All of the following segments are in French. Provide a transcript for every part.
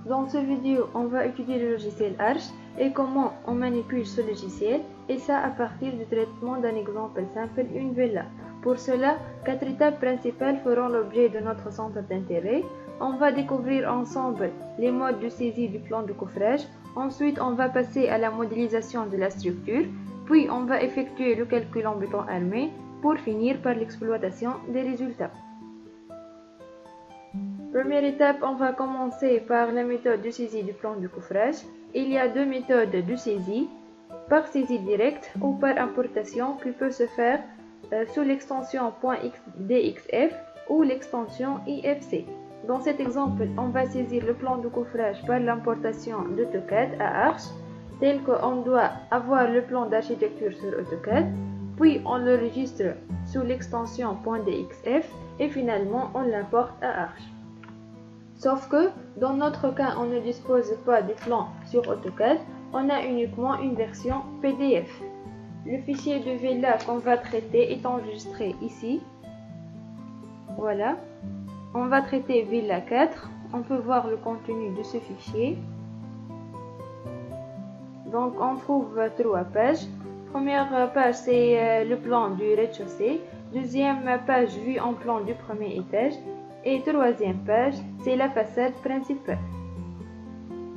Dans cette vidéo, on va étudier le logiciel Arch et comment on manipule ce logiciel, et ça à partir du traitement d'un exemple simple, une villa. Pour cela, 4 étapes principales feront l'objet de notre centre d'intérêt. On va découvrir ensemble les modes de saisie du plan de coffrage. Ensuite, on va passer à la modélisation de la structure. Puis, on va effectuer le calcul en béton armé pour finir par l'exploitation des résultats. Première étape, on va commencer par la méthode de saisie du plan de coffrage. Il y a deux méthodes de saisie, par saisie directe ou par importation qui peut se faire sous l'extension .dxf ou l'extension IFC. Dans cet exemple, on va saisir le plan de coffrage par l'importation d'AutoCAD à Arch, tel qu'on doit avoir le plan d'architecture sur AutoCAD, puis on l'enregistre sous l'extension .dxf et finalement on l'importe à Arch. Sauf que, dans notre cas, on ne dispose pas du plan sur AutoCAD, on a uniquement une version PDF. Le fichier de villa qu'on va traiter est enregistré ici. Voilà. On va traiter villa 4. On peut voir le contenu de ce fichier. Donc, on trouve 3 pages. Première page, c'est le plan du rez-de-chaussée. Deuxième page, vue en plan du premier étage. Et troisième page, c'est la façade principale.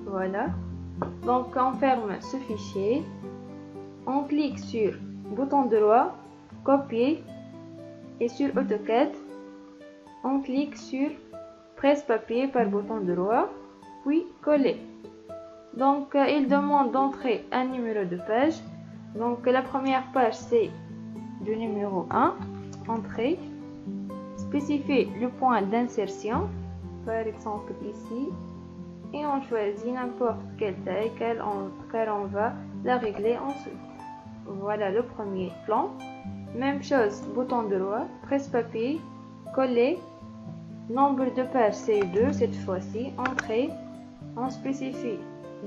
Voilà. Donc, on ferme ce fichier. On clique sur bouton droit, copier, et sur AutoCAD, on clique sur presse-papier par bouton droit, puis coller. Donc, il demande d'entrer un numéro de page. Donc, la première page, c'est du numéro 1, entrée. Spécifier le point d'insertion, par exemple ici, et on choisit n'importe quelle taille car on va la régler ensuite. Voilà le premier plan. Même chose, bouton droit, presse-papier, coller, nombre de pages c'est 2 cette fois-ci, entrée, on spécifie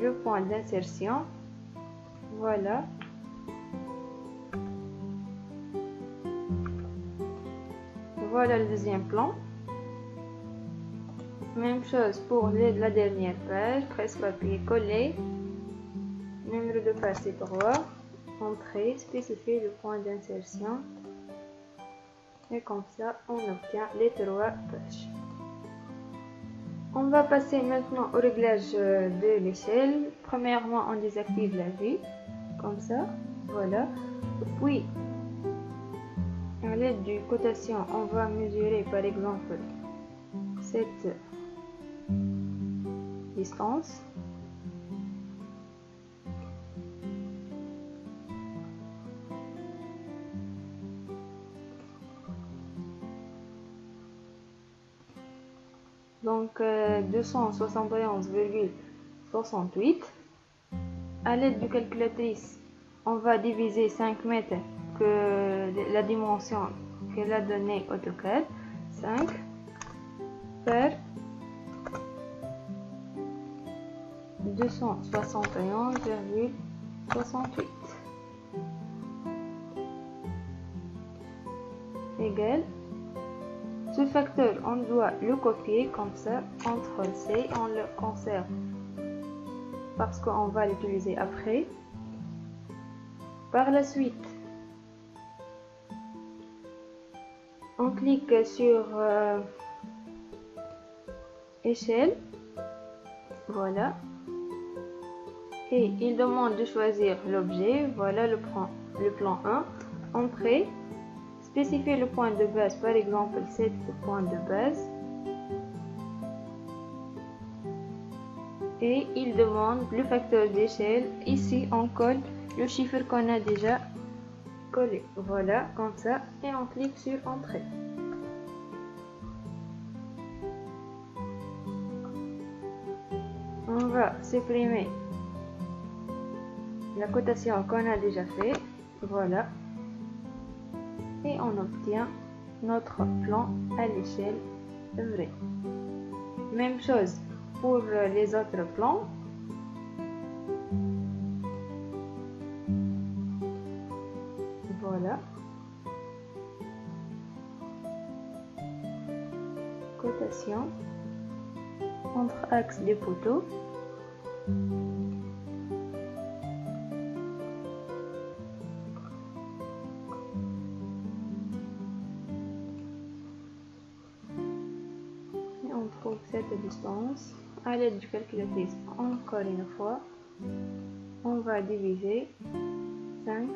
le point d'insertion, voilà. Voilà le deuxième plan. Même chose pour la dernière page, presse-papier, coller, numéro de page c'est 3, entrée, spécifier le point d'insertion, et comme ça on obtient les 3 pages. On va passer maintenant au réglage de l'échelle. Premièrement, on désactive la vue, comme ça, voilà. Puis, à l'aide du cotation, on va mesurer par exemple cette distance. Donc 271,68. À l'aide de calculatrice, on va diviser 5 mètres que la dimension qu'elle a donnée AutoCAD, 5 par 271,68 égale. Ce facteur, on doit le copier comme ça, CTRL C, on le conserve parce qu'on va l'utiliser après. Par la suite, on clique sur échelle, voilà, et il demande de choisir l'objet, voilà le plan 1, entrée. Spécifier le point de base, par exemple 7 points de base. Et il demande le facteur d'échelle. Ici, on colle le chiffre qu'on a déjà collé. Voilà, comme ça. Et on clique sur Entrée. On va supprimer la cotation qu'on a déjà fait. Voilà. Et on obtient notre plan à l'échelle vraie. Même chose pour les autres plans. Voilà. Cotation. On centre axe des poteaux. Et on trouve cette distance. À l'aide du calculatrice, encore une fois, on va diviser 5.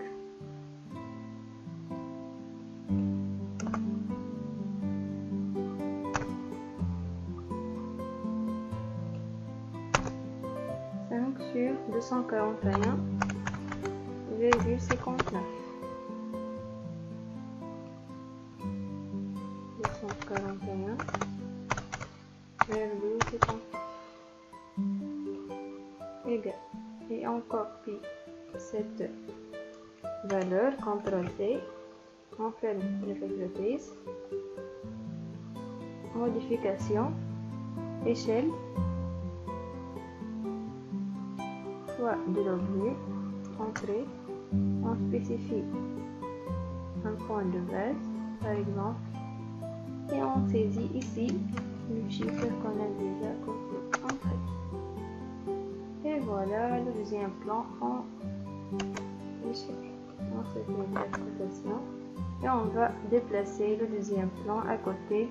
Sur 241,59. 241,59 égal. Et on copie cette valeur, CTRL-C, on ferme la calculatrice, modification, échelle, choix de l'objet, entrée, on spécifie un point de base par exemple et on saisit ici le chiffre qu'on a déjà copié, entrée. Et voilà le deuxième plan en échelle. On fait une interprétation et on va déplacer le deuxième plan à côté.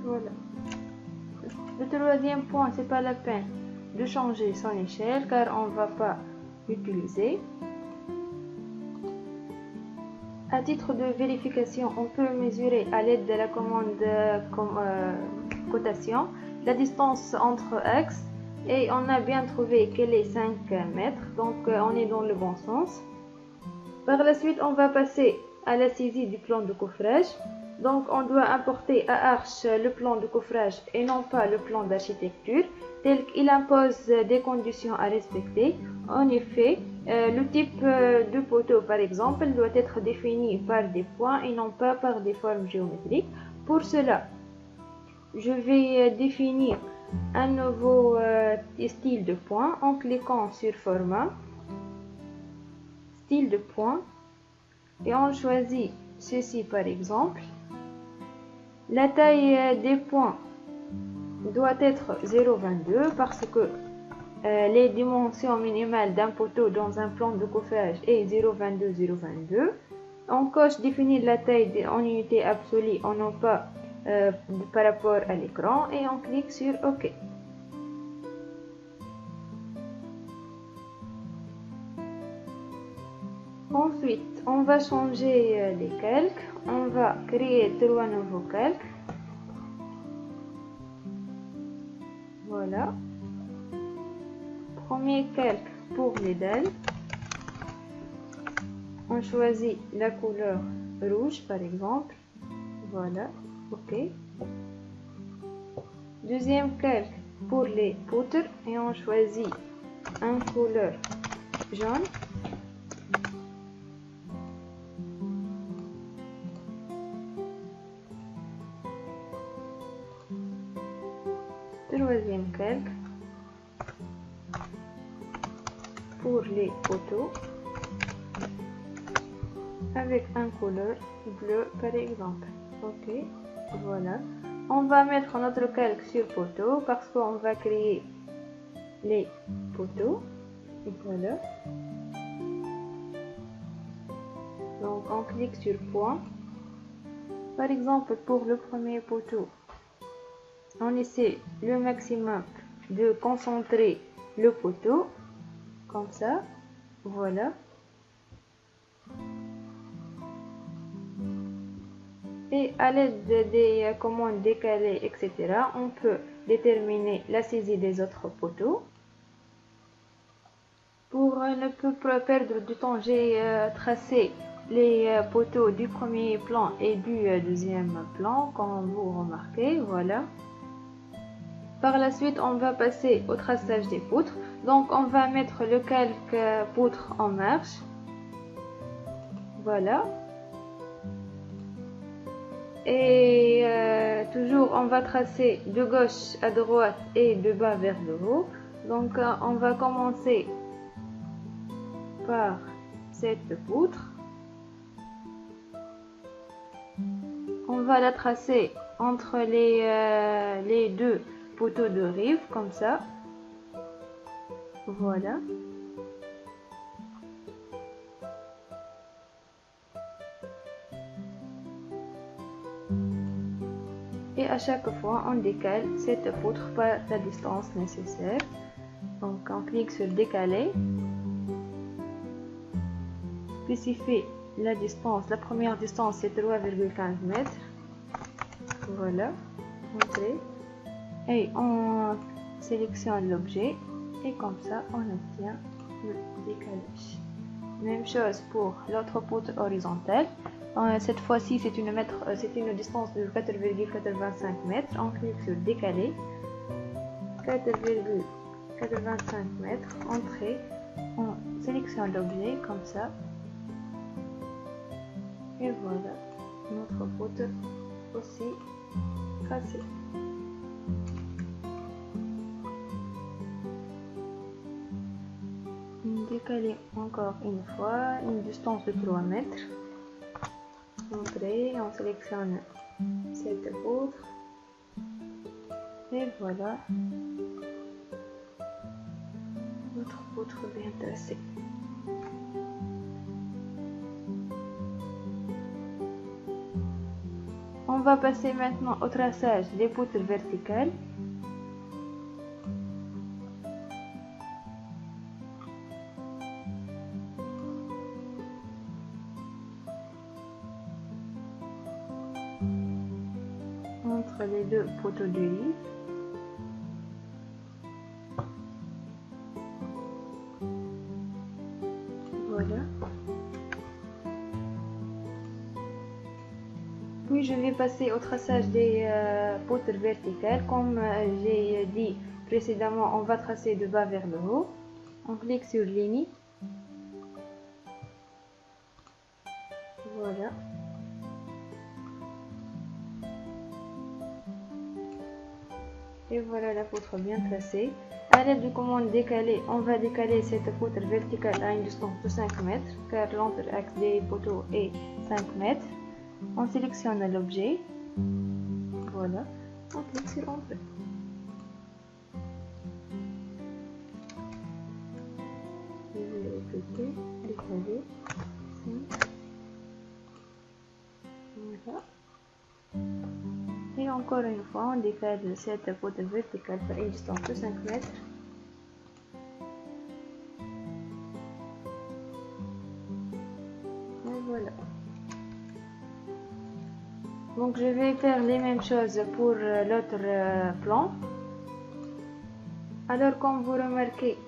Voilà. Le troisième point, c'est pas la peine de changer son échelle car on va pas l'utiliser. À titre de vérification, on peut mesurer à l'aide de la commande cotation la distance entre axes et on a bien trouvé qu'elle est 5 mètres, donc on est dans le bon sens. Par la suite, on va passer à la saisie du plan de coffrage. Donc on doit importer à Arch le plan de coffrage et non pas le plan d'architecture, tel qu'il impose des conditions à respecter. En effet, le type de poteau par exemple doit être défini par des points et non pas par des formes géométriques. Pour cela, je vais définir un nouveau style de point en cliquant sur format, style de point, et on choisit ceci par exemple. La taille des points doit être 0,22 parce que les dimensions minimales d'un poteau dans un plan de coffrage est 0,22, 0,22. On coche définir la taille en unité absolue en non pas par rapport à l'écran et on clique sur OK. Ensuite, on va changer les calques. On va créer 3 nouveaux calques. Voilà. Premier calque pour les dalles. On choisit la couleur rouge par exemple. Voilà. OK. Deuxième calque pour les poutres et on choisit une couleur jaune. Troisième calque pour les poteaux avec un couleur bleu par exemple. OK, voilà. On va mettre notre calque sur poteau parce qu'on va créer les poteaux. Voilà. Donc on clique sur point. Par exemple pour le premier poteau, on essaie le maximum de concentrer le poteau, comme ça, voilà. Et à l'aide des commandes décalées, etc., on peut déterminer la saisie des autres poteaux. Pour ne pas perdre du temps, j'ai tracé les poteaux du premier plan et du deuxième plan, comme vous remarquez, voilà. Par la suite, on va passer au traçage des poutres. Donc, on va mettre le calque poutre en marche. Voilà. Et toujours, on va tracer de gauche à droite et de bas vers le haut. Donc, on va commencer par cette poutre. On va la tracer entre les deux poteaux de rive, comme ça. Voilà. Et à chaque fois, on décale cette poutre par la distance nécessaire. Donc, on clique sur décaler. Spécifier la distance. La première distance, c'est 3,15 mètres. Voilà. Entrée. Et on sélectionne l'objet. Et comme ça, on obtient le décalage. Même chose pour l'autre poutre horizontale. Cette fois-ci, c'est une distance de 4,85 mètres. On clique sur décaler. 4,85 mètres. Entrée. On sélectionne l'objet comme ça. Et voilà, notre poutre aussi tracée. Décaler encore une fois, une distance de 3 mètres. Entrée, on sélectionne cette poutre. Et voilà, notre poutre bien tracée. On va passer maintenant au traçage des poutres verticales. Entre les deux poteaux de rive. Voilà. Puis je vais passer au traçage des poutres verticales. Comme j'ai dit précédemment, on va tracer de bas vers le haut. On clique sur ligne. Voilà. Et voilà la poutre bien tracée. À l'aide du commande décaler, on va décaler cette poutre verticale à une distance de 5 mètres, car l'entre-axe des poteaux est 5 mètres. On sélectionne l'objet. Voilà. On clique sur Entrée. Je vais répéter, décaler. Voilà. Et encore une fois, on décale cette poutre verticale par une distance de 5 mètres. Et voilà. Donc je vais faire les mêmes choses pour l'autre plan. Alors comme vous remarquez,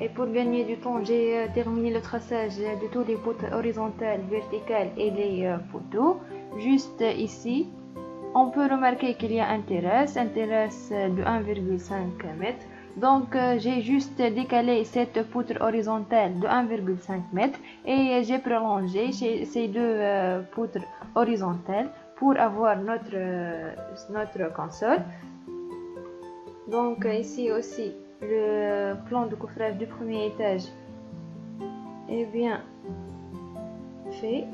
et pour gagner du temps, j'ai terminé le traçage de tous les poutres horizontales, verticales et les poteaux. Juste ici, on peut remarquer qu'il y a un terrasse de 1,5 m. Donc j'ai juste décalé cette poutre horizontale de 1,5 m et j'ai prolongé ces deux poutres horizontales pour avoir notre console. Donc ici aussi, le plan de coffrage du premier étage est bien fait.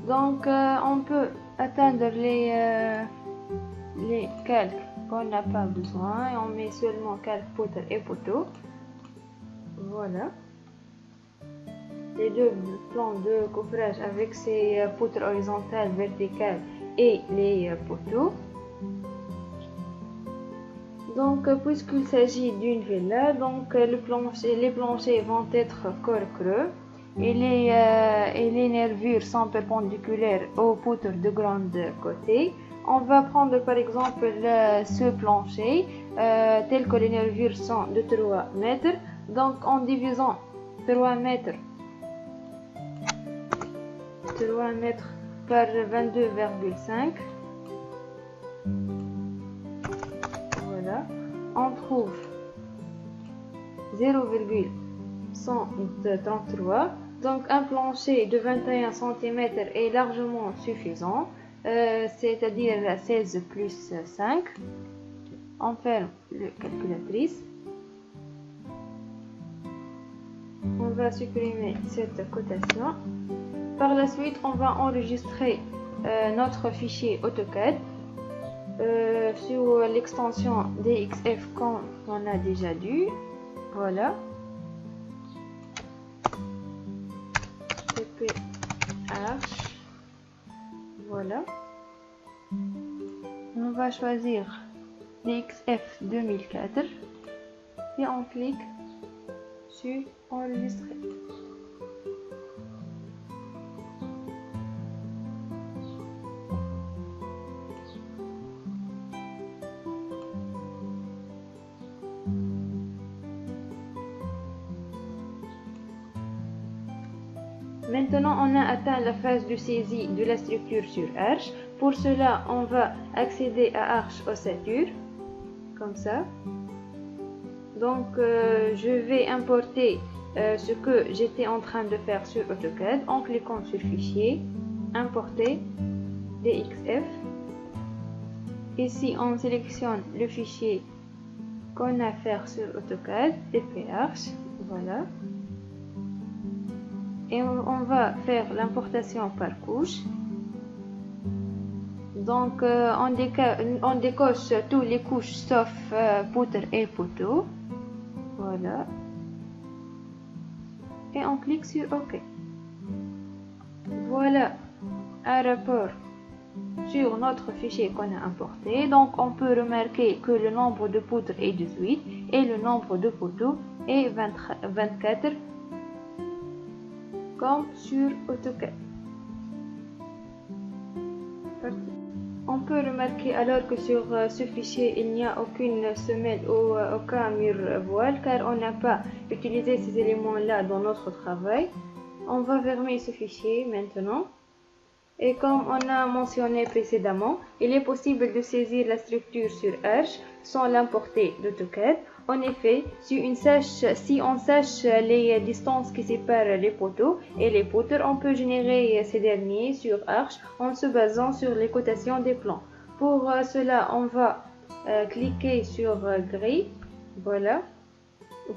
Donc on peut atteindre les calques qu'on n'a pas besoin et on met seulement calque, poutre et poteau. Voilà. Les deux plans de coffrage avec ces poutres horizontales, verticales et les poteaux. Donc puisqu'il s'agit d'une villa, donc les planchers vont être corps creux et les nervures sont perpendiculaires aux poutres de grande côté. On va prendre par exemple ce plancher tel que les nervures sont de 3 mètres. Donc en divisant 3 mètres 3 mètres par 22,5. Voilà, on trouve 0,133. Donc un plancher de 21 cm est largement suffisant, c'est-à-dire 16 plus 5. On ferme la calculatrice. On va supprimer cette cotation. Par la suite, on va enregistrer notre fichier AutoCAD sur l'extension DXF comme on a déjà dit. Voilà. TP-Arch. Voilà. On va choisir DXF 2004 et on clique sur enregistrer. Maintenant, on a atteint la phase de saisie de la structure sur Arch. Pour cela, on va accéder à Arch Ossature, comme ça. Donc, je vais importer ce que j'étais en train de faire sur AutoCAD en cliquant sur Fichier, Importer, DXF. Ici, on sélectionne le fichier qu'on a à faire sur AutoCAD, TP-Arch, voilà. Et on va faire l'importation par couche. Donc, on décoche toutes les couches sauf poutre et poteau. Voilà. Et on clique sur OK. Voilà un rapport sur notre fichier qu'on a importé. Donc, on peut remarquer que le nombre de poutres est 18 et le nombre de poteaux est 24. Comme sur AutoCAD. On peut remarquer alors que sur ce fichier il n'y a aucune semelle ou aucun mur voile car on n'a pas utilisé ces éléments là dans notre travail. On va fermer ce fichier maintenant. Et comme on a mentionné précédemment, il est possible de saisir la structure sur Arch sans l'importer d'AutoCAD. En effet, si on sache les distances qui séparent les poteaux et les poutres, on peut générer ces derniers sur Arch en se basant sur les cotations des plans. Pour cela, on va cliquer sur Grille, voilà.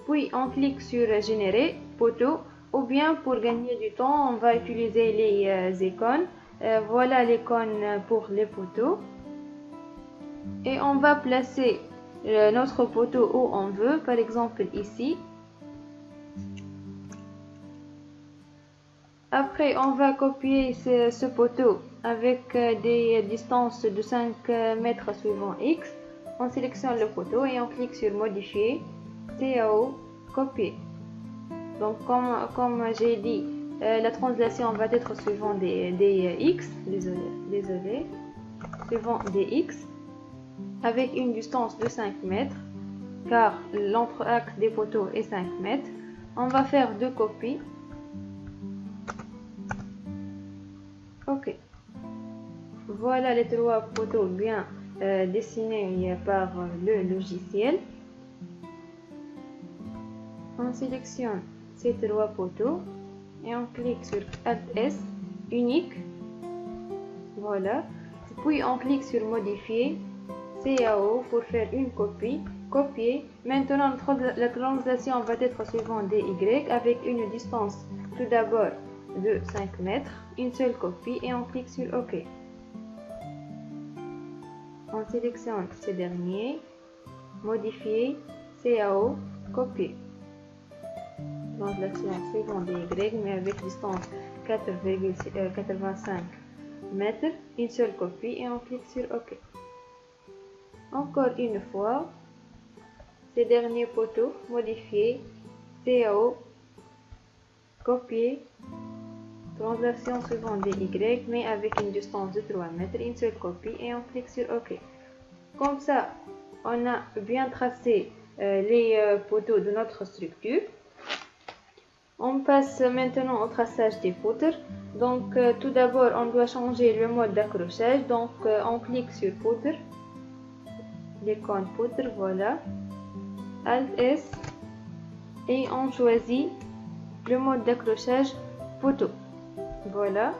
Puis on clique sur Générer poteau, ou bien pour gagner du temps, on va utiliser les icônes. Voilà l'icône pour les poteaux. Et on va placer notre poteau où on veut, par exemple ici. Après, on va copier ce poteau avec des distances de 5 mètres suivant X. On sélectionne le poteau et on clique sur Modifier, CAO, Copier. Donc, comme j'ai dit, la translation va être suivant des X, désolé, suivant des X, avec une distance de 5 mètres, car l'entre-axe des poteaux est 5 mètres. On va faire 2 copies. Ok. Voilà les 3 poteaux bien dessinés par le logiciel. On sélectionne ces 3 poteaux et on clique sur Alt S, unique. Voilà. Puis on clique sur Modifier, CAO pour faire une copie, copier. Maintenant la translation va être suivant DY avec une distance tout d'abord de 5 mètres, une seule copie et on clique sur OK. On sélectionne ce dernier, Modifier, CAO, copier. Translation suivant DY mais avec distance 4,85 mètres, une seule copie et on clique sur OK. Encore une fois, ces derniers poteaux, modifier, CAO, copier, translation suivant DY mais avec une distance de 3 mètres, une seule copie et on clique sur OK. Comme ça, on a bien tracé les poteaux de notre structure. On passe maintenant au traçage des poutres. Donc tout d'abord on doit changer le mode d'accrochage. Donc on clique sur poutre, l'icône poutre, voilà, Alt S, et on choisit le mode d'accrochage poteau, voilà.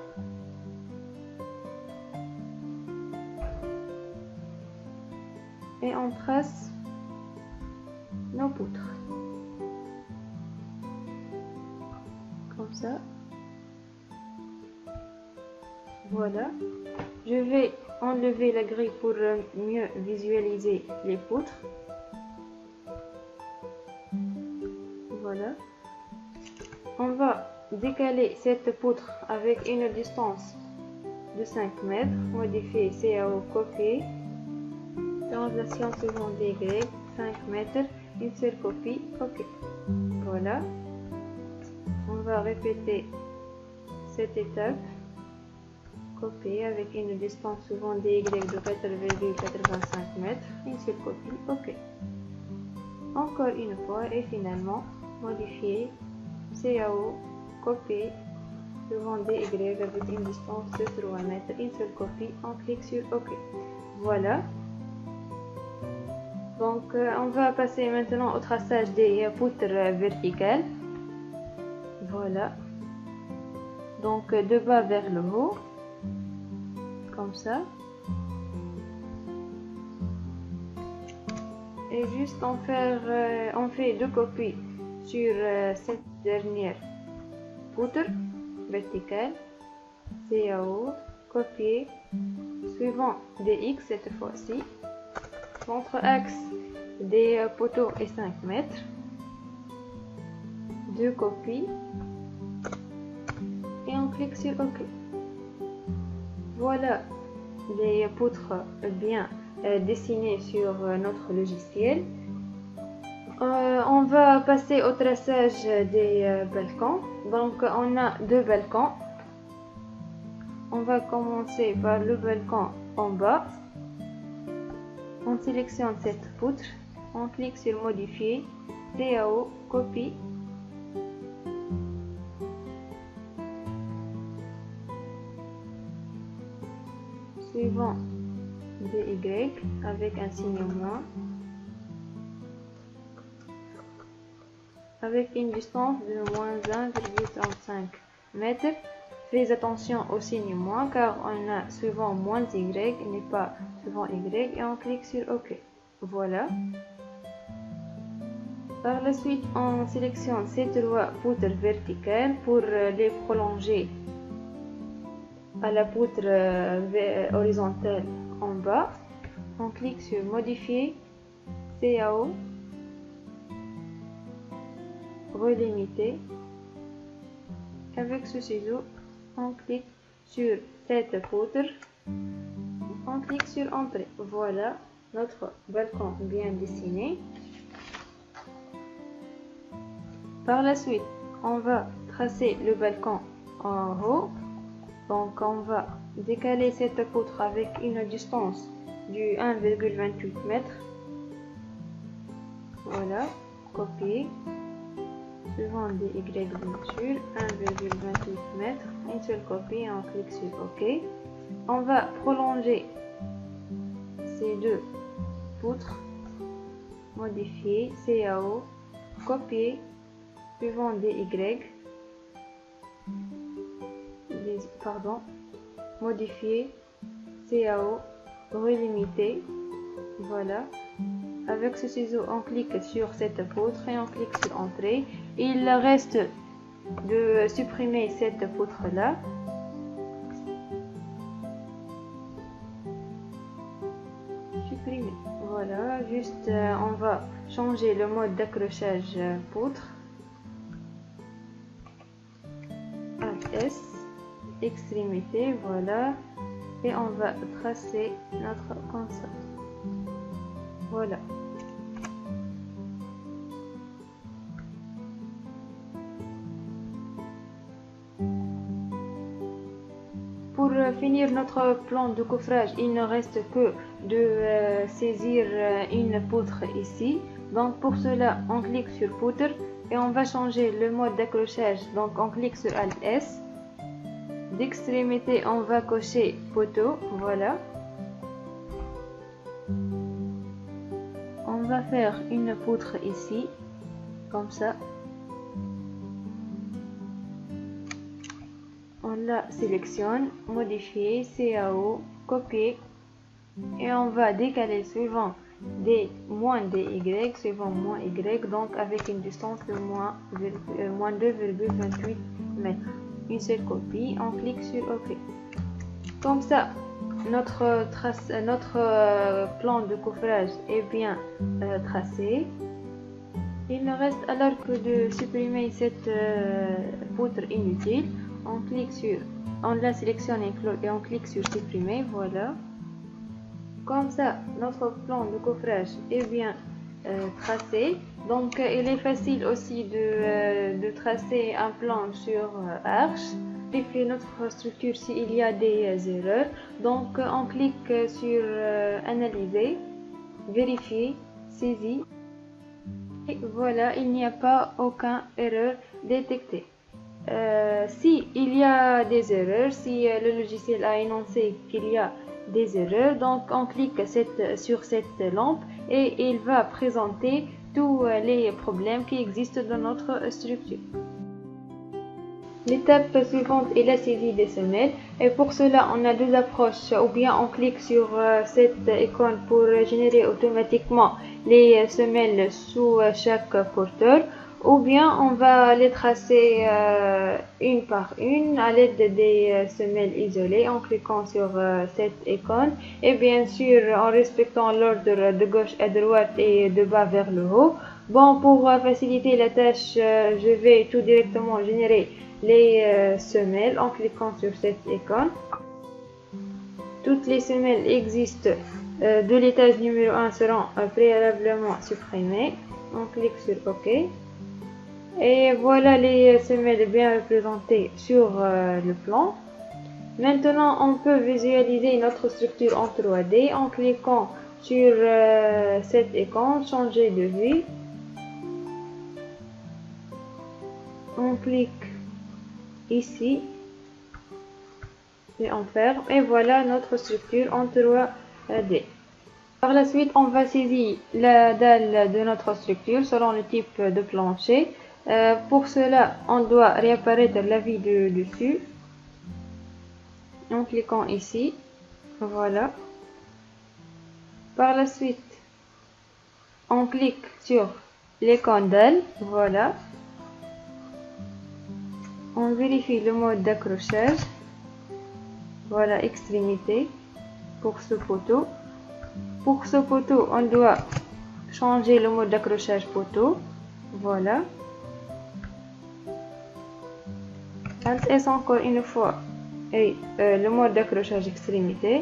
Et on trace nos poutres comme ça, voilà. Je vais enlever la grille pour mieux visualiser les poutres, voilà. On va décaler cette poutre avec une distance de 5 mètres, modifier CAO, copier, translation suivant DY, 5 mètres, une seule copie, ok, voilà. On va répéter cette étape, copier avec une distance suivant DY de 4,85 mètres, une seule copie, ok. Encore une fois et finalement modifier CAO, copier suivant DY avec une distance de 3 mètres, une seule copie, on clique sur OK. Voilà. Donc on va passer maintenant au traçage des poutres verticales. Voilà. Donc de bas vers le haut, comme ça. Et juste on fait deux copies sur cette dernière poutre verticale, CAO, copier, suivant DX cette fois-ci. Notre axe des poteaux est 5 mètres. Deux copies. Et on clique sur OK. Voilà les poutres bien dessinées sur notre logiciel. On va passer au traçage des balcons. Donc on a deux balcons. On va commencer par le balcon en bas. On sélectionne cette poutre. On clique sur modifier, CAO, copie. Suivant DY avec un signe moins. Avec une distance de moins 1,35 mètres. Fais attention au signe moins car on a souvent moins Y n'est pas souvent Y et on clique sur OK. Voilà. Par la suite, on sélectionne ces trois poutres verticales pour les prolonger à la poutre horizontale en bas. On clique sur modifier, CAO, relimiter. Avec ce ciseau, on clique sur cette poutre, on clique sur entrée. Voilà notre balcon bien dessiné. Par la suite, on va tracer le balcon en haut. Donc on va décaler cette poutre avec une distance du 1,28 m. Voilà, copier. Suivant DY bien sûr, 1,28 m, une seule copie et on clique sur OK. On va prolonger ces deux poutres, modifier, CAO, copier, suivant DY, modifier, CAO, relimiter, voilà. Avec ce ciseau, on clique sur cette poutre et on clique sur entrée. Il reste de supprimer cette poutre là. Supprimer. Voilà, juste on va changer le mode d'accrochage poutre. Alt S, extrémité, voilà. Et on va tracer notre console. Voilà. Pour finir notre plan de coffrage, il ne reste que de saisir une poutre ici. Donc pour cela, on clique sur poutre, et on va changer le mode d'accrochage. Donc on clique sur Alt S. D'extrémité, on va cocher poteau, voilà. On va faire une poutre ici, comme ça. On la sélectionne, modifier, CAO, copier. Et on va décaler suivant D moins DY, suivant moins Y, donc avec une distance de moins 2,28 mètres. Une seule copie, on clique sur OK. Comme ça, notre plan de coffrage est bien tracé. Il ne reste alors que de supprimer cette poutre inutile. On la sélectionne et on clique sur supprimer, voilà. Comme ça, notre plan de coffrage est bien tracé. Donc, il est facile aussi de tracer un plan sur Arch. Vérifier notre structure s'il y a des erreurs. Donc, on clique sur Analyser, Vérifier, Saisir. Et voilà, il n'y a pas aucune erreur détectée. Si il y a des erreurs, si le logiciel a énoncé qu'il y a des erreurs, donc on clique sur cette lampe et il va présenter tous les problèmes qui existent dans notre structure. L'étape suivante est la saisie des semelles, et pour cela on a deux approches. Ou bien on clique sur cette icône pour générer automatiquement les semelles sous chaque porteur, ou bien on va les tracer une par une à l'aide des semelles isolées en cliquant sur cette icône, et bien sûr en respectant l'ordre de gauche à droite et de bas vers le haut. Bon, pour faciliter la tâche, je vais tout directement générer les semelles en cliquant sur cette icône. Toutes les semelles existent de l'étage numéro 1 seront préalablement supprimées. On clique sur OK. Et voilà les semelles bien représentées sur le plan. Maintenant, on peut visualiser notre structure en 3D en cliquant sur cette icône, changer de vue. On clique ici et on ferme, et voilà notre structure en 3D. Par la suite, on va saisir la dalle de notre structure selon le type de plancher. Pour cela, on doit réapparaître l'avis de dessus en cliquant ici, voilà. Par la suite, on clique sur l'icône dalle, voilà. On vérifie le mode d'accrochage, voilà, extrémité pour ce poteau. Pour ce poteau, on doit changer le mode d'accrochage poteau, voilà. Alt S encore une fois et le mode d'accrochage extrémité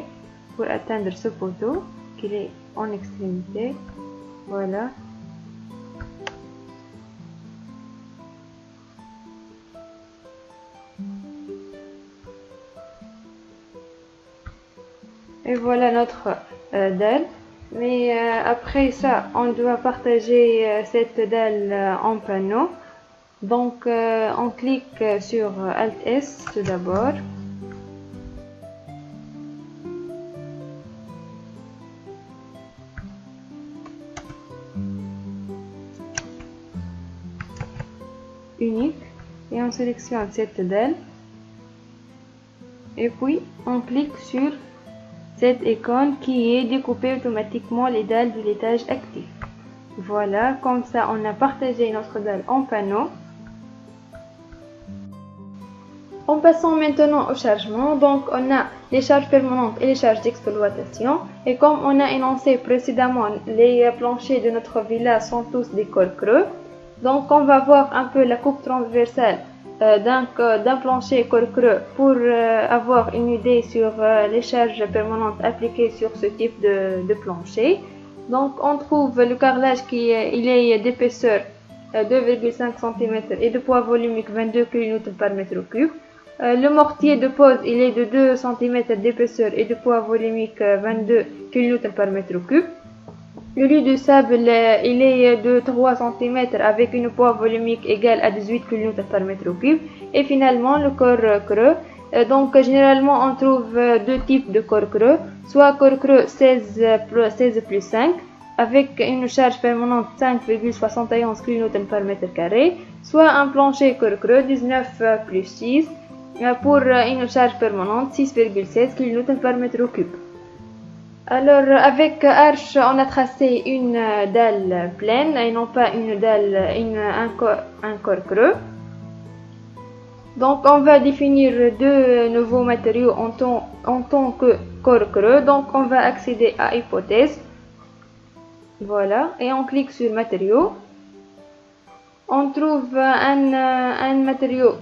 pour atteindre ce poteau qui est en extrémité, voilà. Et voilà notre dalle. Mais après ça, on doit partager cette dalle en panneau. Donc on clique sur Alt S tout d'abord. Unique, et on sélectionne cette dalle. Et puis on clique sur cette icône qui est découper automatiquement les dalles de l'étage actif. Voilà, comme ça on a partagé notre dalle en panneau. En passant maintenant au chargement, donc on a les charges permanentes et les charges d'exploitation. Et comme on a énoncé précédemment, les planchers de notre villa sont tous des corps creux. Donc on va voir un peu la coupe transversale d'un plancher corps creux pour avoir une idée sur les charges permanentes appliquées sur ce type de plancher. Donc on trouve le carrelage il est d'épaisseur 2,5 cm et de poids volumique 22 kN par mètre cube. Le mortier de pose il est de 2 cm d'épaisseur et de poids volumique 22 kN par mètre cube. Le lit de sable, il est de 3 cm avec une poids volumique égale à 18 kN par mètre cube. Et finalement, le corps creux. Donc, généralement, on trouve deux types de corps creux. Soit corps creux 16 plus 5 avec une charge permanente 5,71 kN par mètre carré. Soit un plancher corps creux 19 plus 6 pour une charge permanente 6,16 kN par mètre cube. Alors, avec Arch, on a tracé une dalle pleine et non pas une dalle, un corps creux. Donc, on va définir deux nouveaux matériaux en tant que corps creux. Donc, on va accéder à hypothèse. Voilà, et on clique sur matériaux. On trouve un matériau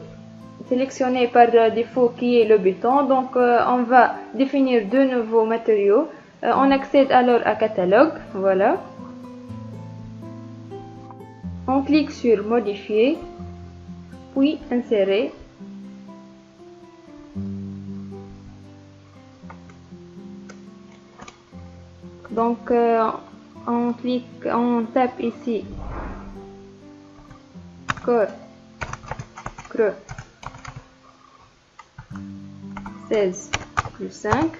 sélectionné par défaut qui est le béton. Donc, on va définir deux nouveaux matériaux. On accède alors à catalogue, voilà. On clique sur modifier, puis insérer. Donc on tape ici corps creux 16 plus 5.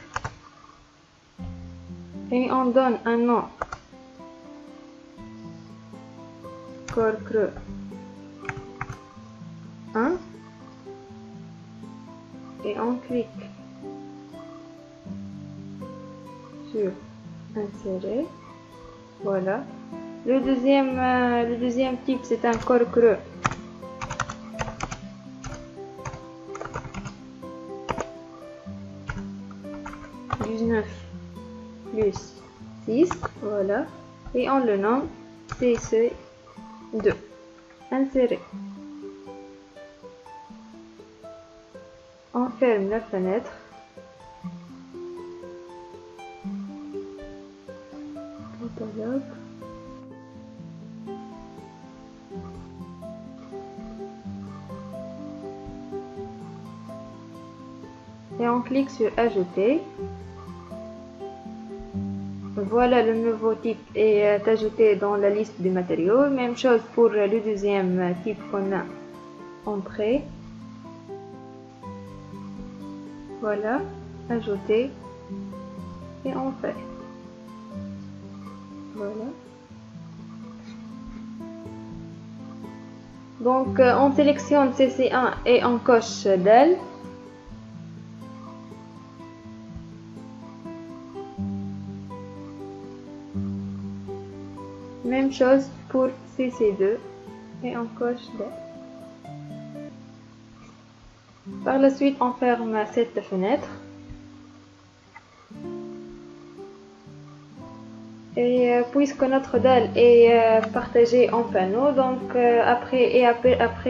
Et on donne un nom, corps creux 1, et on clique sur insérer. Voilà. Le deuxième type, c'est un corps creux 19 plus 6, voilà, et on le nomme CC2. Insérer. On ferme la fenêtre. Catalogue. Et on clique sur ajouter. Voilà, le nouveau type est ajouté dans la liste des matériaux. Même chose pour le deuxième type qu'on a entré. Voilà, ajouter et on fait. Voilà. Donc on sélectionne CC1 et on coche dalle. Même chose pour CC2 et on coche dalle. Par la suite, on ferme cette fenêtre. Et puisque notre dalle est partagée en panneaux, donc après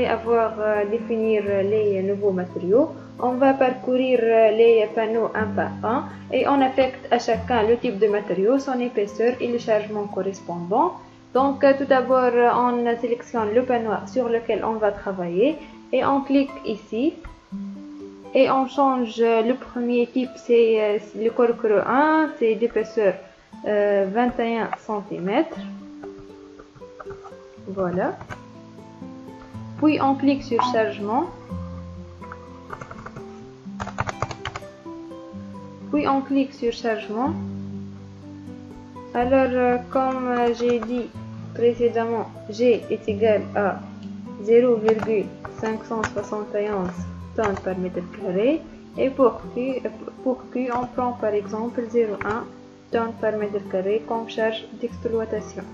avoir défini les nouveaux matériaux, on va parcourir les panneaux un par un et on affecte à chacun le type de matériau, son épaisseur et le chargement correspondant. Donc tout d'abord, on sélectionne le panneau sur lequel on va travailler et on clique ici. Et on change le premier type, c'est le corps creux 1, c'est d'épaisseur 21 cm. Voilà. Puis on clique sur chargement. Puis on clique sur chargement. Alors, comme j'ai dit précédemment, G est égal à 0,571 tonnes par mètre carré. Et pour Q, on prend par exemple 0,1 tonnes par mètre carré comme charge d'exploitation.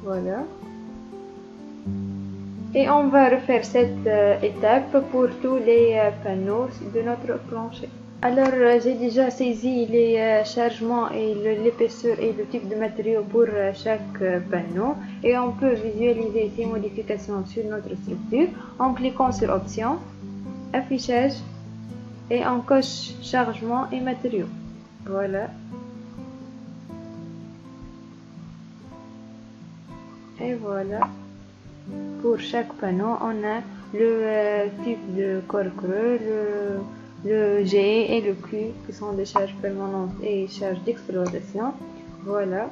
Voilà. Et on va refaire cette étape pour tous les panneaux de notre plancher. Alors, j'ai déjà saisi les chargements et l'épaisseur et le type de matériau pour chaque panneau. Et on peut visualiser ces modifications sur notre structure en cliquant sur Options, Affichage et on coche Chargement et matériaux. Voilà. Et voilà. Pour chaque panneau, on a le type de corps creux, le G et le Q qui sont des charges permanentes et charges d'exploitation. Voilà.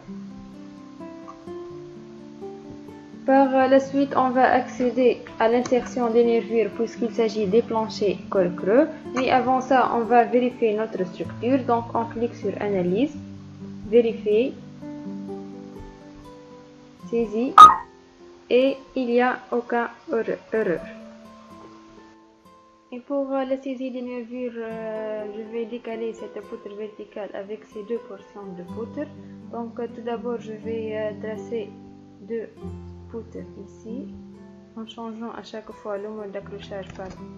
Par la suite, on va accéder à l'insertion des nervures puisqu'il s'agit des planchers col creux. Mais avant ça, on va vérifier notre structure. Donc, on clique sur Analyse, Vérifier, Saisie et il n'y a aucun erreur. Et pour la saisie des nervures, je vais décaler cette poutre verticale avec ces deux portions de poutre. Donc tout d'abord, je vais tracer deux poutres ici, en changeant à chaque fois le mode d'accrochage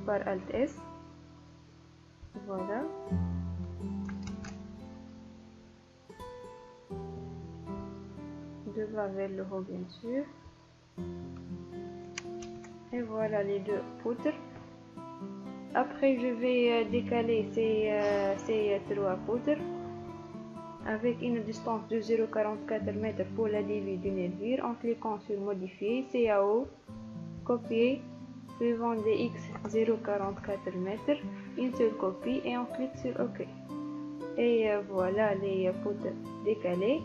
par Alt S. Voilà. De bas vers le haut, bien sûr. Et voilà les deux poutres. Après, je vais décaler ces trois poutres avec une distance de 0,44 m pour la dévie du nervure en cliquant sur Modifier, CAO, Copier, suivant DX 0,44 m, une seule copie et on clique sur OK. Et voilà les poutres décalées.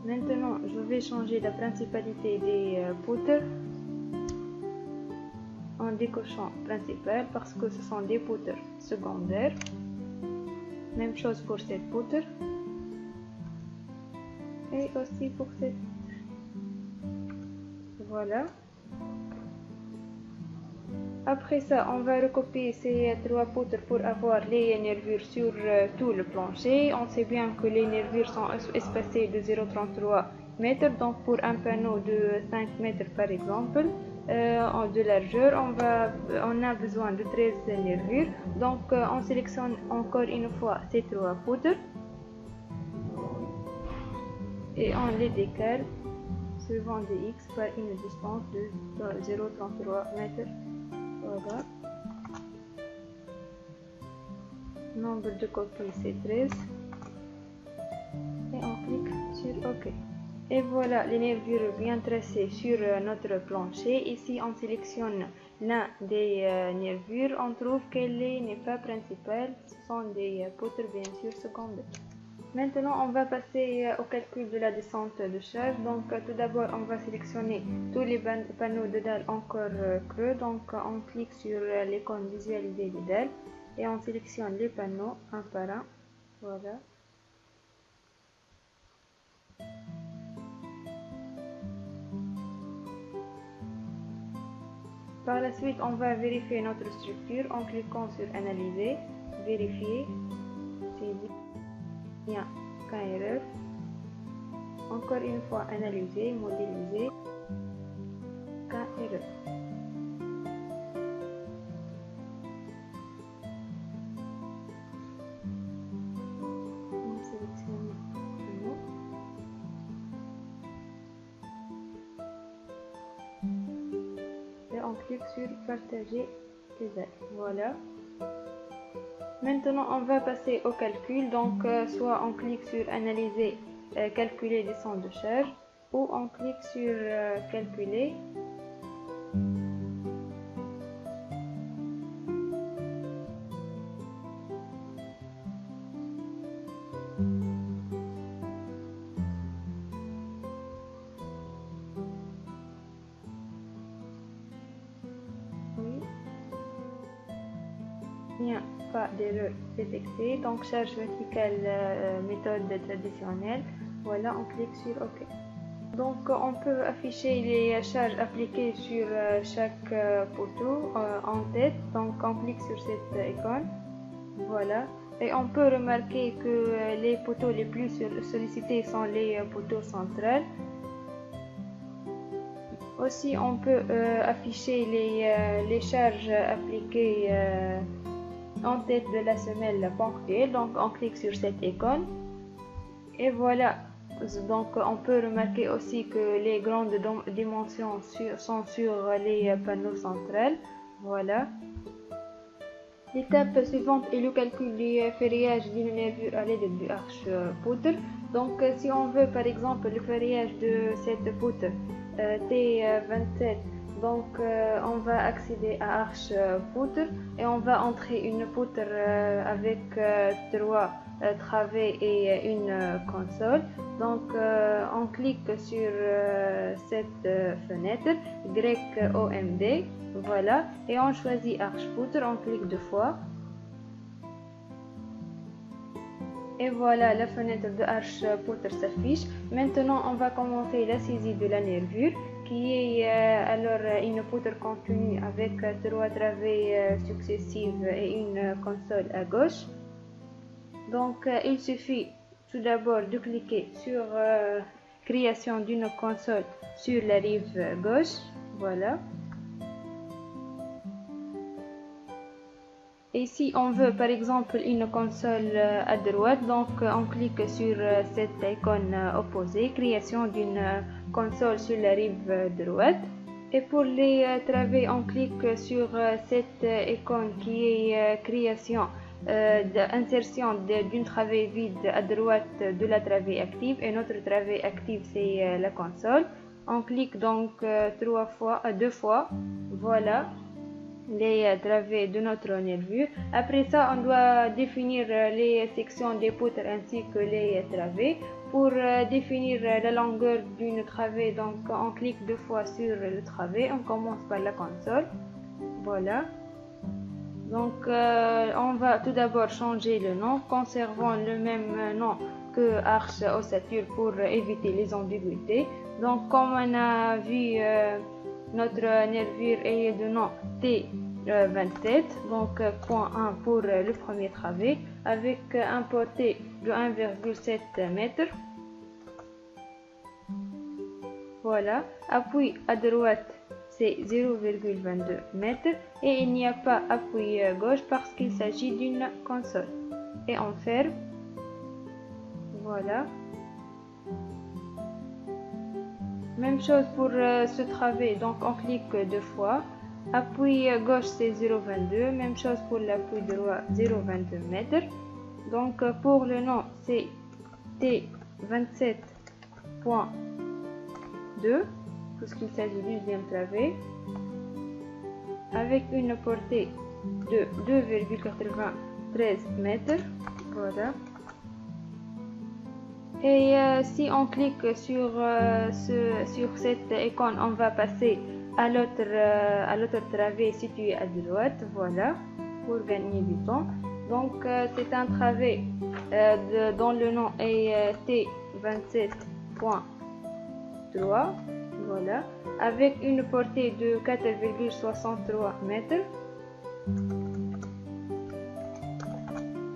Maintenant, je vais changer la principalité des poutres en décochant principal parce que ce sont des poutres secondaires. Même chose pour cette poutre et aussi pour cette. Voilà. Après ça, on va recopier ces trois poutres pour avoir les nervures sur tout le plancher. On sait bien que les nervures sont espacées de 0,33 m, donc pour un panneau de 5 mètres par exemple, de largeur, on a besoin de 13 nervures. Donc on sélectionne encore une fois ces trois poutres et on les décale suivant dx par une distance de 0,33 m. Voilà. Nombre de copies c'est 13 et on clique sur OK. Et voilà les nervures bien tracées sur notre plancher. Ici on sélectionne l'un des nervures, on trouve qu'elle n'est pas principale, ce sont des poutres bien sûr secondaires. Maintenant on va passer au calcul de la descente de charge. Donc tout d'abord on va sélectionner tous les panneaux de dalles encore creux. Donc on clique sur l'icône visualiser des dalles et on sélectionne les panneaux un par un. Voilà. Par la suite, on va vérifier notre structure en cliquant sur Analyser, Vérifier, Saisie, il n'y a qu'un erreur. Encore une fois, Analyser, Modéliser, qu'un erreur. On sélectionne le mot. Et on clique sur Partager les dalles. Voilà. Maintenant, on va passer au calcul. Donc, soit on clique sur Analyser, calculer descente de charge, ou on clique sur Calculer. Oui. Il n'y a pas d'erreur détectée. Donc, charge verticale, méthode traditionnelle. Voilà, on clique sur OK. Donc on peut afficher les charges appliquées sur chaque poteau en tête. Donc on clique sur cette icône. Voilà. Et on peut remarquer que les poteaux les plus sollicités sont les poteaux centrales. Aussi on peut afficher les charges appliquées en tête de la semelle ponctuelle. Donc on clique sur cette icône. Et voilà. Donc on peut remarquer aussi que les grandes dimensions sont sur les panneaux centrales. Voilà. L'étape suivante est le calcul du ferrillage d'une nervure à l'aide du arche-poutre. Donc si on veut par exemple le ferrillage de cette poutre T27, donc on va accéder à arche-poutre et on va entrer une poutre avec 3 travée et une console. Donc on clique sur cette fenêtre YOMD, voilà, et on choisit Archfooter, on clique 2 fois. Et voilà, la fenêtre de Archfooter s'affiche. Maintenant, on va commencer la saisie de la nervure, qui est alors une poutre contenue avec 3 travées successives et une console à gauche. Donc, il suffit tout d'abord de cliquer sur création d'une console sur la rive gauche. Voilà. Et si on veut par exemple une console à droite, donc on clique sur cette icône opposée, création d'une console sur la rive droite. Et pour les travées, on clique sur cette icône qui est création d'insertion d'une travée vide à droite de la travée active, et notre travée active c'est la console. On clique donc 2 fois, voilà les travées de notre nervure. Après ça, on doit définir les sections des poutres ainsi que les travées. Pour définir la longueur d'une travée, donc on clique 2 fois sur le travé, on commence par la console, voilà. Donc on va tout d'abord changer le nom, conservant le même nom que Arch Ossature pour éviter les ambiguïtés. Donc comme on a vu, notre nervure est de nom T27, donc point 1 pour le premier travé, avec un porté de 1,7 m. Voilà, appui à droite c'est 0,22 m et il n'y a pas appui gauche parce qu'il s'agit d'une console. Et on ferme, voilà. Même chose pour ce travé, donc on clique 2 fois. Appui gauche c'est 0,22, même chose pour l'appui droit 0,22 m. Donc pour le nom c'est T27.2 puisqu'il s'agit du deuxième travé, avec une portée de 2,93 m. Voilà. Et si on clique sur cette icône, on va passer à l'autre travée situé à droite, voilà, pour gagner du temps. Donc c'est un travé dont le nom est T27.3, voilà, avec une portée de 4,63 m.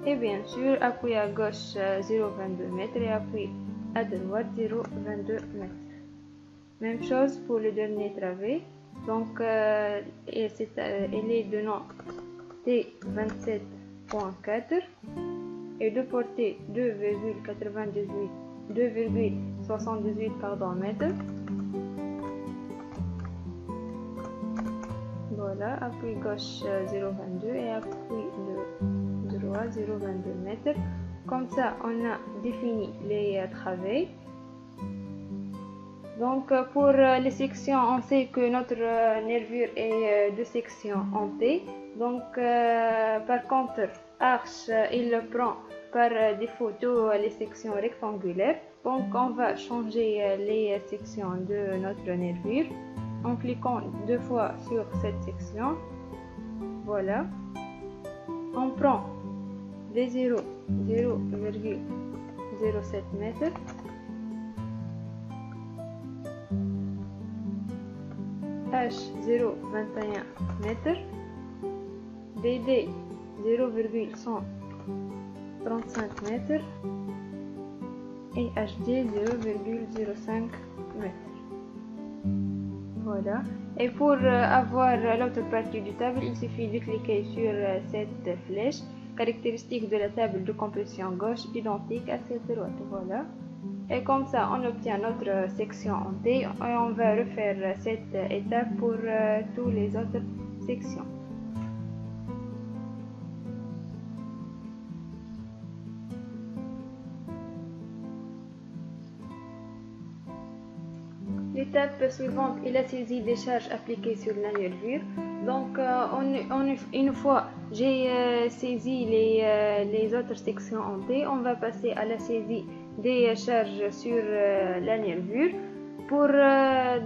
Et bien sûr, appui à gauche 0,22 m et appui à droite 0,22 m. Même chose pour le dernier travé. Donc, il est de nom T27.4 et de portée 2,78 mètres. Voilà, appui gauche 0,22 et appui de droit 0,22 m. Comme ça, on a défini les travées. Donc pour les sections, on sait que notre nervure est de section en T. Donc par contre, Arch il prend par défaut toutes les sections rectangulaires. Donc on va changer les sections de notre nervure en cliquant 2 fois sur cette section. Voilà. On prend des 0,07 m. H 0,21 m, BD 0,135 m et HD 0,05 m. Voilà. Et pour avoir l'autre partie du table, il suffit de cliquer sur cette flèche caractéristique de la table de compression gauche identique à cette droite. Voilà. Et comme ça, on obtient notre section en T et on va refaire cette étape pour toutes les autres sections. L'étape suivante est la saisie des charges appliquées sur la nervure. Donc, une fois j'ai saisi les autres sections en T, on va passer à la saisie des charges sur la nervure. Pour la